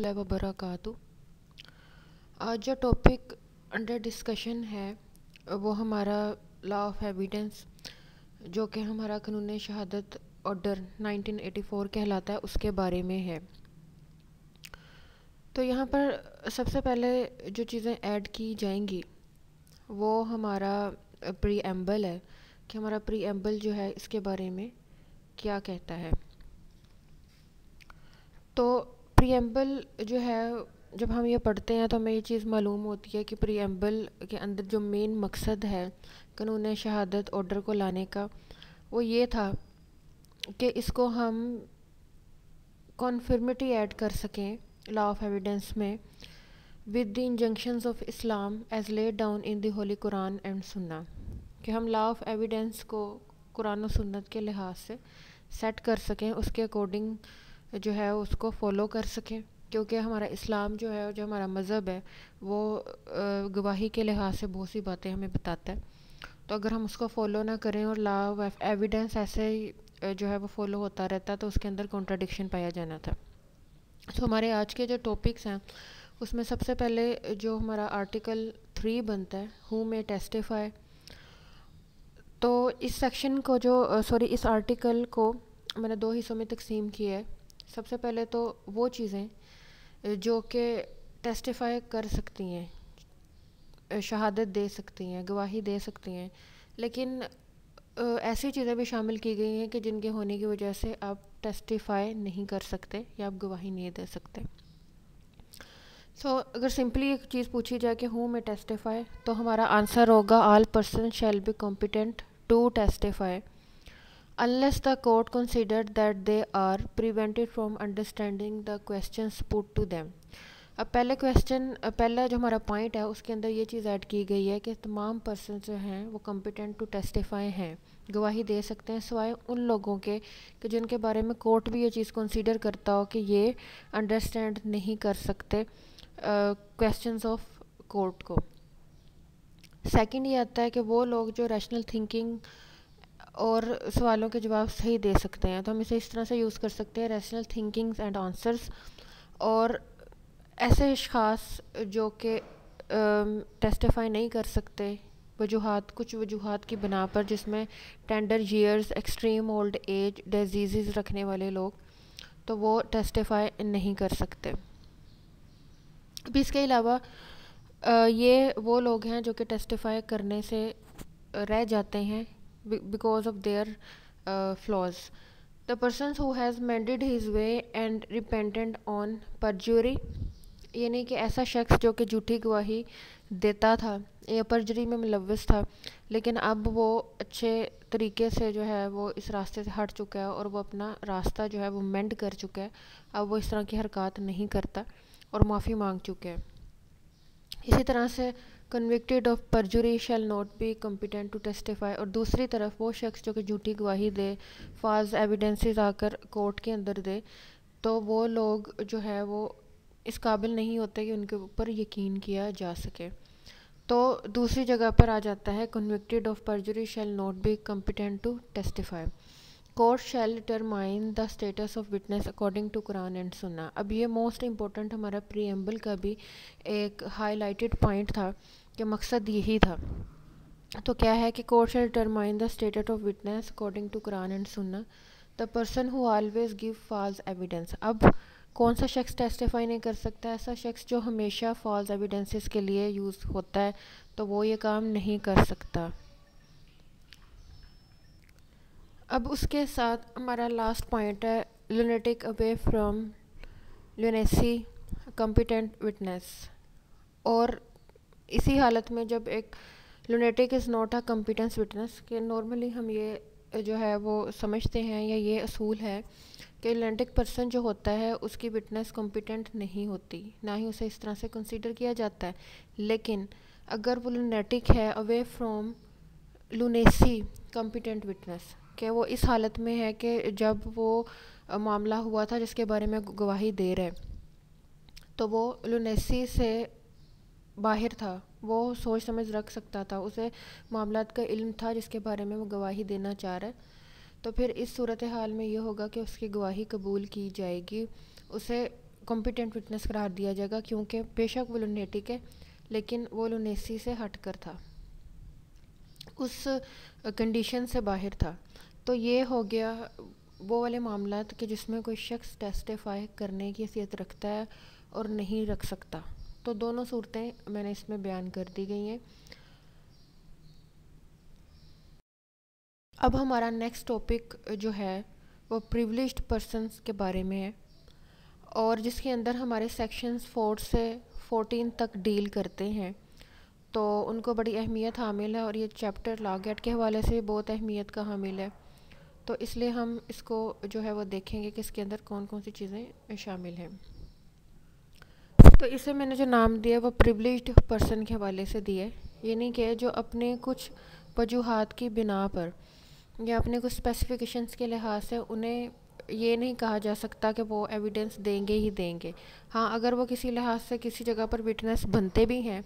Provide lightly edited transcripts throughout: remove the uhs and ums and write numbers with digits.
اللہ وبرکاتہ۔ آج جو ٹاپک انڈر ڈسکشن ہے وہ ہمارا لا آف ایویڈنس، جو کہ ہمارا قانون شہادت آرڈر 1984 کہلاتا ہے، اس کے بارے میں ہے۔ تو یہاں پر سب سے پہلے جو چیزیں ایڈ کی جائیں گی وہ ہمارا پری ایمبل ہے، کہ ہمارا پری ایمبل جو ہے اس کے بارے میں کیا کہتا ہے۔ تو پری ایمبل جو ہے، جب ہم یہ پڑھتے ہیں تو ہمیں یہ چیز معلوم ہوتی ہے کہ پری ایمبل کے اندر جو مین مقصد ہے قانون شہادت آرڈر کو لانے کا، وہ یہ تھا کہ اس کو ہم کنفرمٹی ایڈ کر سکیں لا آف ایویڈنس میں with the injunctions of Islam as laid down in the holy Quran and Sunnah, کہ ہم لا آف ایویڈنس کو قرآن و سنت کے لحاظ سے سیٹ کر سکیں، اس کے اکارڈنگ جو ہے اس کو فالو کر سکیں، کیونکہ ہمارا اسلام جو ہے، جو ہمارا مذہب ہے، وہ گواہی کے لحاظ سے بہت سی باتیں ہمیں بتاتا ہے۔ تو اگر ہم اس کو فالو نہ کریں اور لا آف ایویڈنس ایسے ہی جو ہے وہ فالو ہوتا رہتا تو اس کے اندر کنٹراڈکشن پایا جانا تھا۔ تو ہمارے آج کے جو ٹاپکس ہیں اس میں سب سے پہلے جو ہمارا آرٹیکل 3 بنتا ہے، ہو میں ٹیسٹیفائی۔ تو اس سیکشن کو اس آرٹیکل کو میں نے 2 حصوں میں تقسیم کیا ہے۔ سب سے پہلے تو وہ چیزیں جو کہ ٹیسٹیفائی کر سکتی ہیں، شہادت دے سکتی ہیں، گواہی دے سکتی ہیں، لیکن ایسی چیزیں بھی شامل کی گئی ہیں کہ جن کے ہونے کی وجہ سے آپ ٹیسٹیفائی نہیں کر سکتے یا آپ گواہی نہیں دے سکتے۔ اگر سمپلی ایک چیز پوچھی جائے کہ ہوں میں ٹیسٹیفائی، تو ہمارا آنسر ہوگا all person shall be competent to testify unless the court considered that they are prevented from understanding the questions put to them۔ اب پہلا جو ہمارا پوائنٹ ہے اس کے اندر یہ چیز ایڈ کی گئی ہے کہ تمام پرسن جو ہیں وہ کمپیٹنٹ ٹو ٹیسٹیفائی ہیں، گواہی دے سکتے ہیں، سوائے ان لوگوں کے کہ جن کے بارے میں کورٹ بھی یہ چیز کنسیڈر کرتا ہو کہ یہ انڈرسٹینڈ نہیں کر سکتے کویسچنز آف کورٹ کو۔ سیکنڈ یہ آتا ہے کہ وہ لوگ جو ریشنل تھنکنگ اور سوالوں کے جواب صحیح دے سکتے ہیں، تو ہم اسے اس طرح سے یوز کر سکتے ہیں ریشنل تھنکنگز اینڈ آنسرز۔ اور ایسے اشخاص جو کہ ٹیسٹیفائی نہیں کر سکتے کچھ وجوہات کی بنا پر، جس میں tender years, extreme old age, diseases رکھنے والے لوگ، تو وہ ٹیسٹیفائی نہیں کر سکتے۔ اب اس کے علاوہ یہ وہ لوگ ہیں جو کہ ٹیسٹیفائی کرنے سے رہ جاتے ہیں because of their flaws۔ The person who has mended his way and repented on perjury، یعنی کہ ایسا شخص جو کہ جھوٹی گواہی دیتا تھا یا پرجری میں ملوث تھا، لیکن اب وہ اچھے طریقے سے جو ہے وہ اس راستے سے ہٹ چکا ہے اور وہ اپنا راستہ جو ہے وہ مینڈ کر چکا ہے، اب وہ اس طرح کی حرکات نہیں کرتا اور معافی مانگ چکا ہے۔ اسی طرح سے convicted of perjury shall not be competent to testify، اور دوسری طرف وہ شخص جو کہ جھوٹی گواہی دے، فالس ایویڈنسز آ کر کورٹ کے اندر دے، تو وہ لوگ جو ہے وہ اس قابل نہیں ہوتے کہ ان کے اوپر یقین کیا جا سکے۔ تو دوسری جگہ پر آ جاتا ہے convicted of perjury shall not be competent to testify۔ Court shall determine the status of witness according to Quran and Sunnah۔ اب یہ موسٹ امپورٹنٹ ہمارا پری ایمبل کا بھی ایک ہائی لائٹڈ پوائنٹ تھا کہ مقصد یہی تھا۔ تو کیا ہے کہ court shall determine the status of witness according to Quran and Sunnah the person who always give false evidence۔ اب کون سا شخص ٹیسٹیفائی نہیں کر سکتا؟ ایسا شخص جو ہمیشہ فالس ایویڈنسز کے لیے یوز ہوتا ہے، تو وہ یہ کام نہیں کر سکتا۔ اب اس کے ساتھ ہمارا لاسٹ پوائنٹ ہے lunatic away from lunacy competent witness. اور اسی حالت میں جب ایک lunatic is not a competence witness, کہ نارملی ہم یہ جو ہے وہ سمجھتے ہیں یا یہ اصول ہے کہ لونیٹک پرسن جو ہوتا ہے اس کی وٹنس کمپیٹنٹ نہیں ہوتی، نہ ہی اسے اس طرح سے کنسیڈر کیا جاتا ہے۔ لیکن اگر وہ لونیٹک ہے اوے فرام لونیسی کمپیٹنٹ وٹنس، کہ وہ اس حالت میں ہے کہ جب وہ معاملہ ہوا تھا جس کے بارے میں گواہی دے رہے، تو وہ لونیسی سے باہر تھا، وہ سوچ سمجھ رکھ سکتا تھا، اسے معاملات کا علم تھا جس کے بارے میں وہ گواہی دینا چاہ رہا ہے، تو پھر اس صورتحال میں یہ ہوگا کہ اس کی گواہی قبول کی جائے گی، اسے کمپیٹنٹ وٹنس قرار دیا جائے گا، کیونکہ بے شک وہ لونیٹک ہے لیکن وہ لونیسی سے ہٹ کر تھا، اس کنڈیشن سے باہر تھا۔ تو یہ ہو گیا وہ والے معاملات کہ جس میں کوئی شخص ٹیسٹیفائی کرنے کی حیثیت رکھتا ہے اور نہیں رکھ سکتا۔ تو دونوں صورتیں میں نے اس میں بیان کر دی گئی ہیں۔ اب ہمارا نیکسٹ ٹاپک جو ہے وہ پریولیجڈ پرسنس کے بارے میں ہے، اور جس کے اندر ہمارے سیکشنز 4 سے 14 تک ڈیل کرتے ہیں، تو ان کو بڑی اہمیت حامل ہے، اور یہ چیپٹر لا گیٹ کے حوالے سے بہت اہمیت کا حامل ہے، تو اس لیے ہم اس کو جو ہے وہ دیکھیں گے کہ اس کے اندر کون کون سی چیزیں شامل ہیں۔ تو اسے میں نے جو نام دیا وہ پریولیجڈ پرسن کے حوالے سے دیا ہے، یعنی کہ جو اپنے کچھ وجوہات کی بنا پر یا اپنے کچھ اسپیسیفیکیشنز کے لحاظ سے انہیں یہ نہیں کہا جا سکتا کہ وہ ایویڈنس دیں گے ہی دیں گے۔ ہاں، اگر وہ کسی لحاظ سے کسی جگہ پر وٹنس بنتے بھی ہیں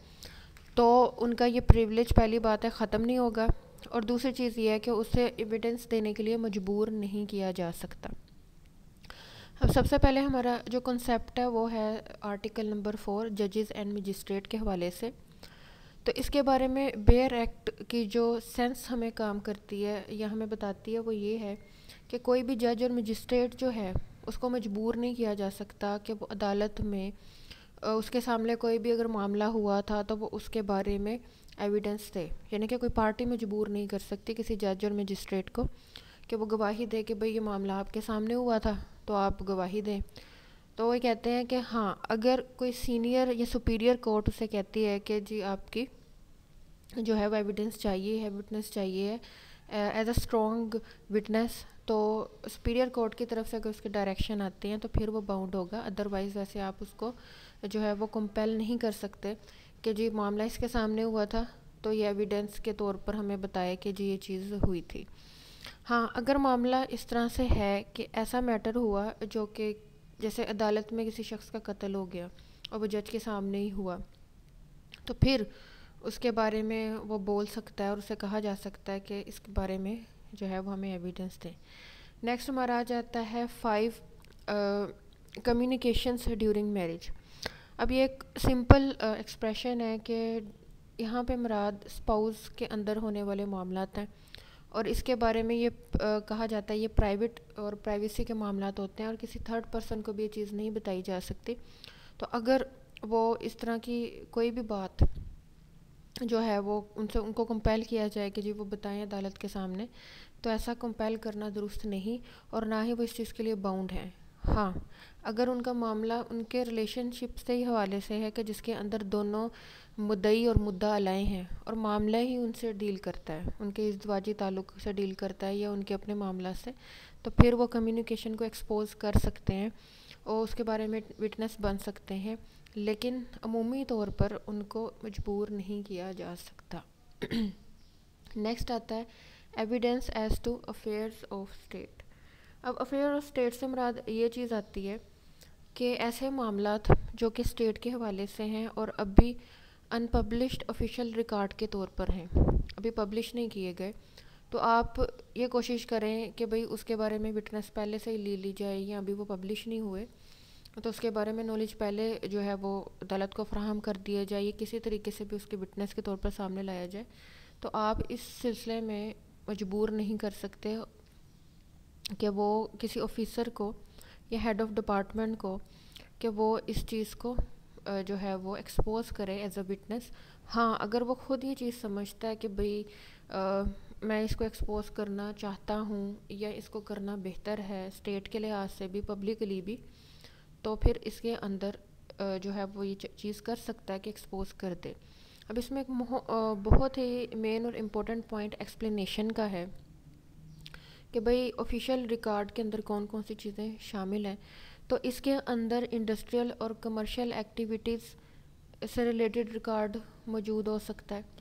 تو ان کا یہ پریولیج پہلی بات ہے ختم نہیں ہوگا، اور دوسری چیز یہ ہے کہ اسے ایویڈنس دینے کے لیے مجبور نہیں کیا جا سکتا۔ اب سب سے پہلے ہمارا جو کنسیپٹ ہے وہ ہے آرٹیکل نمبر 4 ججز اینڈ مجسٹریٹ کے حوالے سے۔ تو اس کے بارے میں بیئر ایکٹ کی جو سینس ہمیں کام کرتی ہے یا ہمیں بتاتی ہے وہ یہ ہے کہ کوئی بھی جج اور مجسٹریٹ جو ہے اس کو مجبور نہیں کیا جا سکتا کہ وہ عدالت میں اس کے سامنے کوئی بھی اگر معاملہ ہوا تھا تو وہ اس کے بارے میں ایویڈنس دے، یعنی کہ کوئی پارٹی مجبور نہیں کر سکتی کسی جج اور مجسٹریٹ کو کہ وہ گواہی دے کہ بھئی یہ معاملہ آپ کے سامنے ہوا تھا تو آپ گواہی دیں۔ تو وہ کہتے ہیں کہ ہاں، اگر کوئی سینئر یا سپیریئر کورٹ اسے کہتی ہے کہ جی آپ کی جو ہے وہ ایویڈنس چاہیے ہے، وٹنس چاہیے ہے ایز اے اسٹرانگ وٹنس، تو سپیریئر کورٹ کی طرف سے اگر اس کے ڈائریکشن آتے ہیں تو پھر وہ باؤنڈ ہوگا، ادروائز ویسے آپ اس کو جو ہے وہ کمپیل نہیں کر سکتے کہ جی معاملہ اس کے سامنے ہوا تھا تو یہ ایویڈنس کے طور پر ہمیں بتائے کہ جی یہ چیز ہوئی تھی۔ ہاں، اگر معاملہ اس طرح سے ہے کہ ایسا میٹر ہوا جو کہ جیسے عدالت میں کسی شخص کا قتل ہو گیا اور وہ جج کے سامنے ہی ہوا، تو پھر اس کے بارے میں وہ بول سکتا ہے اور اسے کہا جا سکتا ہے کہ اس کے بارے میں جو ہے وہ ہمیں ایویڈنس دیں۔ نیکسٹ ہمارا آ جاتا ہے 5 کمیونیکیشنس ڈیورنگ میرج۔ اب یہ ایک سمپل ایکسپریشن ہے کہ یہاں پہ مراد اسپاؤز کے اندر ہونے والے معاملات ہیں، اور اس کے بارے میں یہ کہا جاتا ہے یہ پرائیویٹ اور پرائیویسی کے معاملات ہوتے ہیں اور کسی تھرڈ پرسن کو بھی یہ چیز نہیں بتائی جا سکتی۔ تو اگر وہ اس طرح کی کوئی بھی بات جو ہے وہ ان کو کمپیل کیا جائے کہ جی وہ بتائیں عدالت کے سامنے، تو ایسا کمپیل کرنا درست نہیں، اور نہ ہی وہ اس چیز کے لیے باؤنڈ ہیں۔ ہاں، اگر ان کا معاملہ ان کے ریلیشن شپ سے ہی حوالے سے ہے کہ جس کے اندر دونوں مدعی اور مدعا علیہ ہیں اور معاملہ ہی ان سے ڈیل کرتا ہے، ان کے ازدواجی تعلق سے ڈیل کرتا ہے یا ان کے اپنے معاملات سے، تو پھر وہ کمیونیکیشن کو ایکسپوز کر سکتے ہیں اور اس کے بارے میں وٹنس بن سکتے ہیں، لیکن عمومی طور پر ان کو مجبور نہیں کیا جا سکتا۔ نیکسٹ آتا ہے evidence as to affairs of state. اب افیئر آف اسٹیٹ سے مراد یہ چیز آتی ہے کہ ایسے معاملات جو کہ اسٹیٹ کے حوالے سے ہیں اور ابھی ان پبلشڈ آفیشیل ریکارڈ کے طور پر ہیں، ابھی پبلش نہیں کیے گئے، تو آپ یہ کوشش کریں کہ بھئی اس کے بارے میں وٹنس پہلے سے ہی لے لی جائے، یا ابھی وہ پبلش نہیں ہوئے تو اس کے بارے میں نالج پہلے جو ہے وہ عدالت کو فراہم کر دیا جائے، یا کسی طریقے سے بھی اس کے وٹنس کے طور پر سامنے لایا جائے۔ تو آپ اس سلسلے میں مجبور نہیں کر سکتے کہ وہ کسی آفیسر کو یا ہیڈ آف ڈپارٹمنٹ کو کہ وہ اس چیز کو جو ہے وہ ایکسپوز کرے ایز اے وٹنس۔ ہاں، اگر وہ خود یہ چیز سمجھتا ہے کہ بھئی میں اس کو ایکسپوز کرنا چاہتا ہوں یا اس کو کرنا بہتر ہے اسٹیٹ کے لحاظ سے بھی پبلکلی بھی، تو پھر اس کے اندر جو ہے وہ یہ چیز کر سکتا ہے کہ ایکسپوز کر دے۔ اب اس میں ایک بہت ہی مین اور امپورٹنٹ پوائنٹ ایکسپلینیشن کا ہے کہ بھئی آفیشیل ریکارڈ کے اندر کون کون سی چیزیں شامل ہیں۔ تو اس کے اندر انڈسٹریل اور کمرشل ایکٹیویٹیز سے ریلیٹڈ ریکارڈ موجود ہو سکتا ہے،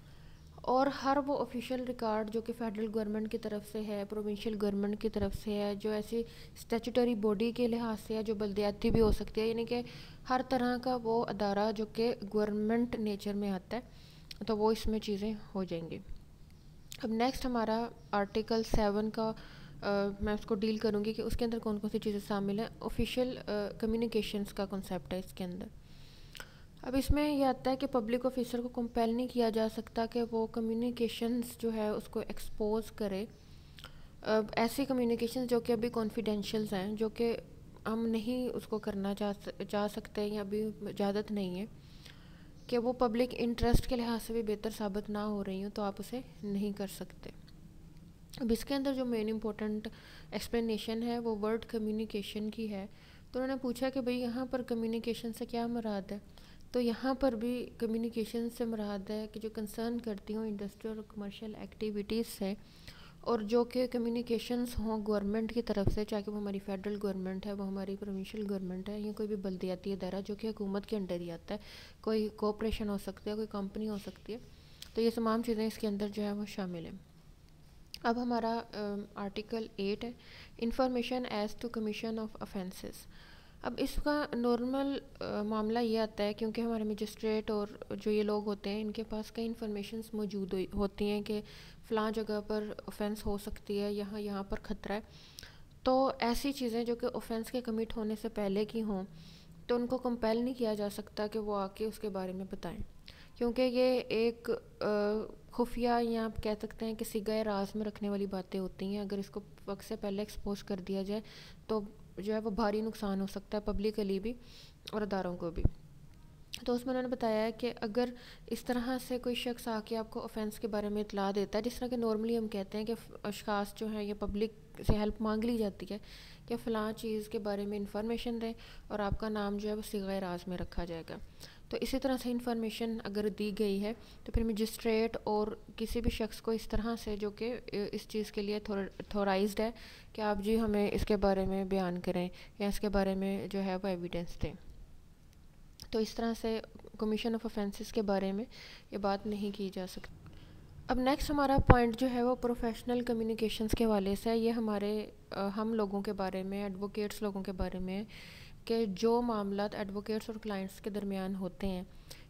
اور ہر وہ آفیشیل ریکارڈ جو کہ فیڈرل گورنمنٹ کی طرف سے ہے، پروونشل گورنمنٹ کی طرف سے ہے، جو ایسی اسٹیچوٹری باڈی کے لحاظ سے ہے جو بلدیاتی بھی ہو سکتی ہے، یعنی کہ ہر طرح کا وہ ادارہ جو کہ گورنمنٹ نیچر میں آتا ہے، تو وہ اس میں چیزیں ہو جائیں گی۔ اب نیکسٹ ہمارا آرٹیکل 7 کا میں اس کو ڈیل کروں گی کہ اس کے اندر کون کون سی چیزیں شامل ہیں. آفیشیل کمیونیکیشنز کا کنسیپٹ ہے اس کے اندر. اب اس میں یہ آتا ہے کہ پبلک آفیسر کو کمپیل نہیں کیا جا سکتا کہ وہ کمیونیکیشنز جو ہے اس کو ایکسپوز کرے. ایسی کمیونیکیشنز جو کہ ابھی کانفیڈینشیلز ہیں, جو کہ ہم نہیں اس کو کرنا چاہ سکتے یا ابھی اجازت نہیں ہے کہ وہ پبلک انٹرسٹ کے لحاظ سے بھی بہتر ثابت نہ ہو رہی ہوں, تو آپ اسے نہیں کر سکتے. اب اس کے اندر جو مین امپورٹنٹ ایکسپلینیشن ہے وہ ورڈ کمیونیکیشن کی ہے. تو انہوں نے پوچھا کہ بھئی یہاں پر کمیونیکیشن سے کیا مراد ہے. تو یہاں پر بھی کمیونیکیشن سے مراد ہے کہ جو کنسرن کرتی ہوں انڈسٹریل اور کمرشل ایکٹیویٹیز سے, اور جو کہ کمیونیکیشنز ہوں گورنمنٹ کی طرف سے, چاہے وہ ہماری فیڈرل گورنمنٹ ہے, وہ ہماری پروونشل گورنمنٹ ہے, یا کوئی بھی بلدیاتی ادارہ جو کہ حکومت کے انڈر ہی آتا ہے, کوئی کوپریشن ہو سکتا ہے, کوئی کمپنی ہو سکتی ہے. تو یہ تمام چیزیں اس کے اندر جو ہے وہ شامل ہیں. اب ہمارا آرٹیکل 8 ہے, information as to commission of offences. اب اس کا نارمل معاملہ یہ آتا ہے کیونکہ ہمارے مجسٹریٹ اور جو یہ لوگ ہوتے ہیں ان کے پاس کئی انفارمیشنز موجود ہوتی ہیں کہ فلاں جگہ پر اوفینس ہو سکتی ہے, یہاں پر خطرہ ہے. تو ایسی چیزیں جو کہ اوفینس کے کمٹ ہونے سے پہلے کی ہوں, تو ان کو کمپیل نہیں کیا جا سکتا کہ وہ آ کے اس کے بارے میں بتائیں, کیونکہ یہ ایک خفیہ یا آپ کہہ سکتے ہیں کہ سگہ راز میں رکھنے والی باتیں ہوتی ہیں. اگر اس کو وقت سے پہلے ایکسپوز کر دیا جائے تو جو ہے وہ بھاری نقصان ہو سکتا ہے پبلکلی بھی اور اداروں کو بھی. تو اس میں انہوں نے بتایا ہے کہ اگر اس طرح سے کوئی شخص آ کے آپ کو اوفینس کے بارے میں اطلاع دیتا ہے, جس طرح کہ نارملی ہم کہتے ہیں کہ اشخاص جو ہیں یہ پبلک سے ہیلپ مانگ لی جاتی ہے کہ فلاں چیز کے بارے میں انفارمیشن دیں اور آپ کا نام جو ہے وہ صیغہ راز میں رکھا جائے گا. تو اسی طرح سے انفارمیشن اگر دی گئی ہے تو پھر مجسٹریٹ اور کسی بھی شخص کو اس طرح سے جو کہ اس چیز کے لیے تھورائزڈ ہے کہ آپ جی ہمیں اس کے بارے میں بیان کریں یا اس کے بارے میں جو ہے وہ ایویڈنس دیں. تو اس طرح سے کمیشن آف افینسز کے بارے میں یہ بات نہیں کی جا سکتی. اب نیکسٹ ہمارا پوائنٹ جو ہے وہ پروفیشنل کمیونیکیشنز کے حوالے سے ہے. یہ ہمارے ہم لوگوں کے بارے میں, ایڈوکیٹس لوگوں کے بارے میں, کہ جو معاملات ایڈوکیٹس اور کلائنٹس کے درمیان ہوتے ہیں.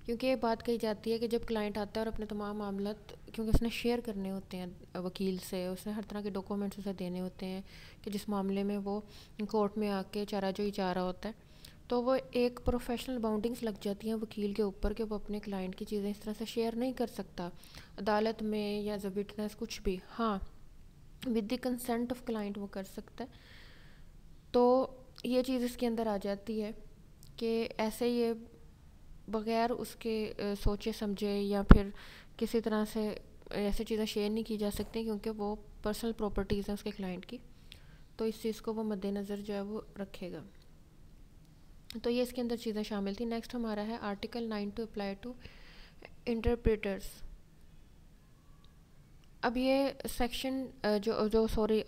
کیونکہ یہ بات کہی جاتی ہے کہ جب کلائنٹ آتا ہے اور اپنے تمام معاملات, کیونکہ اس نے شیئر کرنے ہوتے ہیں وکیل سے, اس نے ہر طرح کے ڈاکومنٹس اسے دینے ہوتے ہیں کہ جس معاملے میں وہ کورٹ میں آ کے چارہ جوئی چاہ رہا ہوتا ہے, تو وہ ایک پروفیشنل باؤنڈنگس لگ جاتی ہیں وکیل کے اوپر کہ وہ اپنے کلائنٹ کی چیزیں اس طرح سے شیئر نہیں کر سکتا عدالت میں یا ایز اے وٹنس کچھ بھی. ہاں, with the consent of client وہ کر سکتا ہے. تو یہ چیز اس کے اندر آ جاتی ہے کہ ایسے یہ بغیر اس کے سوچے سمجھے یا پھر کسی طرح سے ایسی چیزیں شیئر نہیں کی جا سکتی کیونکہ وہ پرسنل پراپرٹیز ہیں اس کے کلائنٹ کی. تو اس چیز کو وہ مد نظر جو ہے وہ رکھے گا. تو یہ اس کے اندر چیزیں شامل تھیں. نیکسٹ ہمارا ہے آرٹیکل 9 ٹو اپلائی ٹو انٹرپریٹرس. اب یہ سیکشن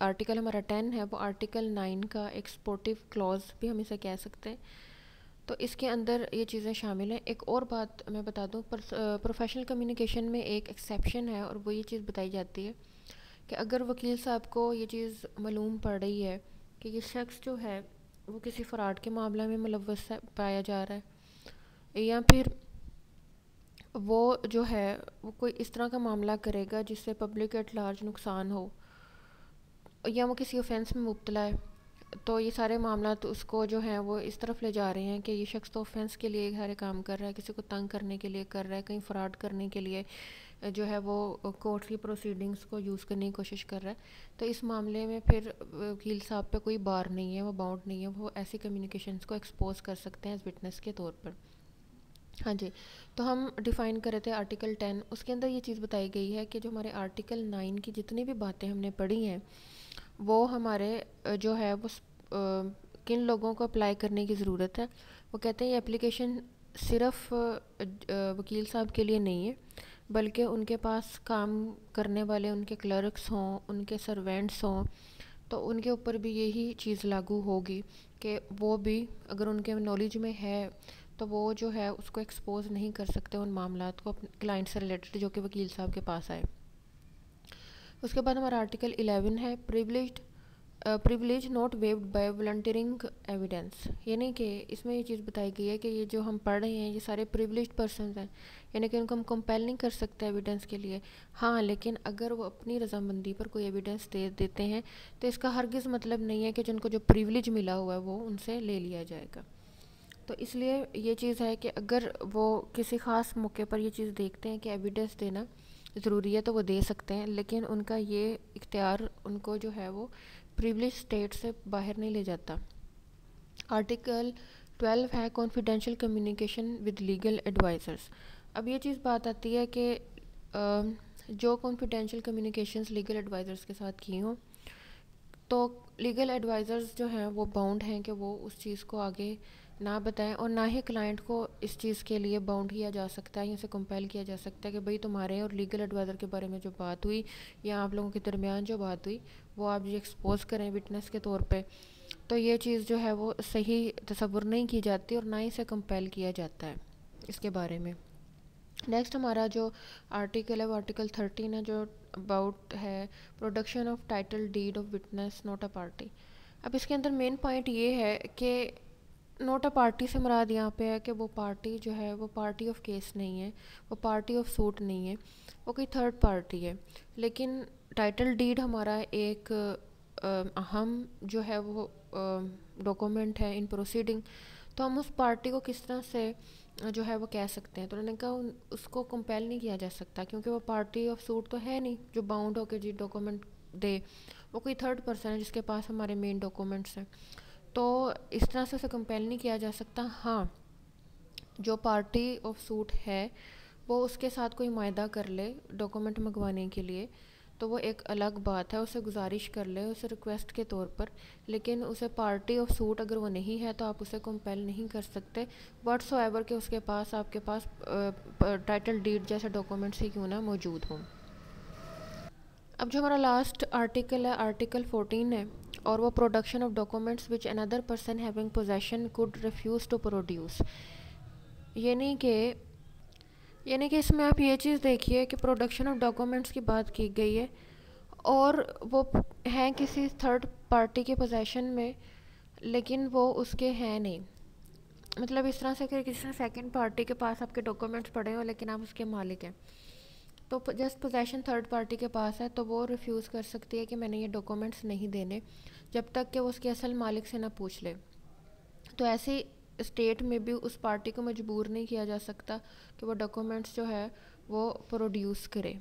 آرٹیکل ہمارا 10 ہے, وہ آرٹیکل 9 کا ایک سپورٹیو کلوز بھی ہم اسے کہہ سکتے ہیں. تو اس کے اندر یہ چیزیں شامل ہیں. ایک اور بات میں بتا دوں, پروفیشنل کمیونیکیشن میں ایک ایکسیپشن ہے, اور وہ یہ چیز بتائی جاتی ہے کہ اگر وکیل صاحب کو یہ چیز معلوم پڑ رہی ہے کہ یہ شخص جو ہے وہ کسی فراڈ کے معاملہ میں ملوث پایا جا رہا ہے, یا پھر وہ جو ہے وہ کوئی اس طرح کا معاملہ کرے گا جس سے پبلک ایٹ لارج نقصان ہو, یا وہ کسی اوفینس میں مبتلا ہے, تو یہ سارے معاملات اس کو جو ہیں وہ اس طرف لے جا رہے ہیں کہ یہ شخص تو اوفینس کے لیے سارے کام کر رہا ہے, کسی کو تنگ کرنے کے لیے کر رہا ہے, کہیں فراڈ کرنے کے لیے جو ہے وہ کورٹ کی پروسیڈنگز کو یوز کرنے کی کوشش کر رہا ہے. تو اس معاملے میں پھر وکیل صاحب پہ کوئی بار نہیں ہے, وہ باؤنڈ نہیں ہے, وہ ایسی کمیونیکیشنز کو ایکسپوز کر سکتے ہیں ایز وٹنس کے طور پر. ہاں جی, تو ہم ڈیفائن کرے تھے آرٹیکل 10. اس کے اندر یہ چیز بتائی گئی ہے کہ جو ہمارے آرٹیکل 9 کی جتنی بھی باتیں ہم نے پڑھی ہیں وہ ہمارے جو ہے وہ کن لوگوں کو اپلائی کرنے کی ضرورت ہے. وہ کہتے ہیں یہ اپلیکیشن صرف وکیل صاحب کے لیے نہیں ہے, بلکہ ان کے پاس کام کرنے والے ان کے کلرکس ہوں, ان کے سروینٹس ہوں, تو ان کے اوپر بھی یہی چیز لاگو ہوگی کہ وہ بھی اگر ان کے نالج میں ہے تو وہ جو ہے اس کو ایکسپوز نہیں کر سکتے ان معاملات کو اپنے کلائنٹ سے ریلیٹڈ جو کہ وکیل صاحب کے پاس آئے. اس کے بعد ہمارا آرٹیکل 11 ہے privileged privilege not waived by volunteering evidence, یعنی کہ اس میں یہ چیز بتائی گئی ہے کہ یہ جو ہم پڑھ رہے ہیں یہ سارے پریولیجڈ پرسنز ہیں، یعنی کہ ان کو ہم کمپیل نہیں کر سکتے ایویڈنس کے لیے. ہاں لیکن اگر وہ اپنی رضامندی پر کوئی ایویڈنس دے دیتے ہیں تو اس کا ہرگز مطلب نہیں ہے کہ جن کو جو پریولیج ملا ہوا ہے وہ ان سے لے لیا جائے گا. تو اس لیے یہ چیز ہے کہ اگر وہ کسی خاص موقع پر یہ چیز دیکھتے ہیں کہ ایویڈنس دینا ضروری ہے تو وہ دے سکتے ہیں، لیکن ان کا یہ اختیار ان کو جو ہے وہ پریولیج اسٹیٹ سے باہر نہیں لے جاتا. آرٹیکل 12 ہے confidential communication with legal advisers. اب یہ چیز بات آتی ہے کہ جو کانفیڈینشیل کمیونیکیشنز لیگل ایڈوائزرز کے ساتھ کی ہوں تو لیگل ایڈوائزرز جو ہیں وہ باؤنڈ ہیں کہ وہ اس چیز کو آگے نہ بتائیں، اور نہ ہی کلائنٹ کو اس چیز کے لیے باؤنڈ کیا جا سکتا ہے یا اسے کمپیل کیا جا سکتا ہے کہ بھئی تمہارے اور لیگل ایڈوائزر کے بارے میں جو بات ہوئی یا آپ لوگوں کے درمیان جو بات ہوئی وہ آپ یہ ایکسپوز کریں وٹنس کے طور پہ. تو یہ چیز جو ہے وہ صحیح تصور نہیں کی جاتی اور نہ ہی اسے کمپیل کیا جاتا ہے اس کے بارے میں. نیکسٹ ہمارا جو آرٹیکل ہے وہ آرٹیکل 13 ہے جو اباؤٹ ہے production of title deed of witness not a party. اب اس کے اندر مین پوائنٹ یہ ہے کہ نوٹ اے پارٹی سے مراد یہاں پہ ہے کہ وہ پارٹی جو ہے وہ پارٹی آف کیس نہیں ہے، وہ پارٹی آف سوٹ نہیں ہے، وہ کوئی تھرڈ پارٹی ہے. لیکن ٹائٹل ڈیڈ ہمارا ایک اہم جو ہے وہ ڈاکومنٹ ہے ان پروسیڈنگ. تو ہم اس پارٹی کو کس طرح سے جو ہے وہ کہہ سکتے ہیں، تو انہوں نے کہا اس کو کمپیل نہیں کیا جا سکتا کیونکہ وہ پارٹی آف سوٹ تو ہے نہیں جو باؤنڈ ہو کے جی ڈاکومنٹ دے، وہ کوئی تھرڈ پرسن ہے جس کے پاس ہمارے مین ڈاکومنٹس ہیں. تو اس طرح سے اسے کمپیل نہیں کیا جا سکتا. ہاں جو پارٹی آف سوٹ ہے وہ اس کے ساتھ کوئی معاہدہ کر لے ڈاکومنٹ منگوانے کے لیے تو وہ ایک الگ بات ہے، اسے گزارش کر لے اسے ریکویسٹ کے طور پر، لیکن اسے پارٹی آف سوٹ اگر وہ نہیں ہے تو آپ اسے کمپیل نہیں کر سکتے واٹس ایور کہ اس کے پاس آپ کے پاس ٹائٹل ڈیڈ جیسے ڈاکومنٹس ہی کیوں نہ موجود ہوں. اب جو ہمارا لاسٹ آرٹیکل ہے آرٹیکل 14 ہے اور وہ production of documents which another person having possession could refuse to produce. یعنی کہ اس میں آپ یہ چیز دیکھیے کہ پروڈکشن آف ڈاکومنٹس کی بات کی گئی ہے اور وہ ہیں کسی تھرڈ پارٹی کے پوزیشن میں لیکن وہ اس کے ہیں نہیں. مطلب اس طرح سے کہ کسی سیکنڈ پارٹی کے پاس آپ کے ڈاکومنٹس پڑے ہوں لیکن آپ اس کے مالک ہیں، تو جسٹ پوزیشن تھرڈ پارٹی کے پاس ہے تو وہ ریفیوز کر سکتی ہے کہ میں نے یہ ڈاکومنٹس نہیں دینے جب تک کہ وہ اس کے اصل مالک سے نہ پوچھ لے. تو ایسی اسٹیٹ میں بھی اس پارٹی کو مجبور نہیں کیا جا سکتا کہ وہ ڈاکومنٹس جو ہے وہ پروڈیوس کرے.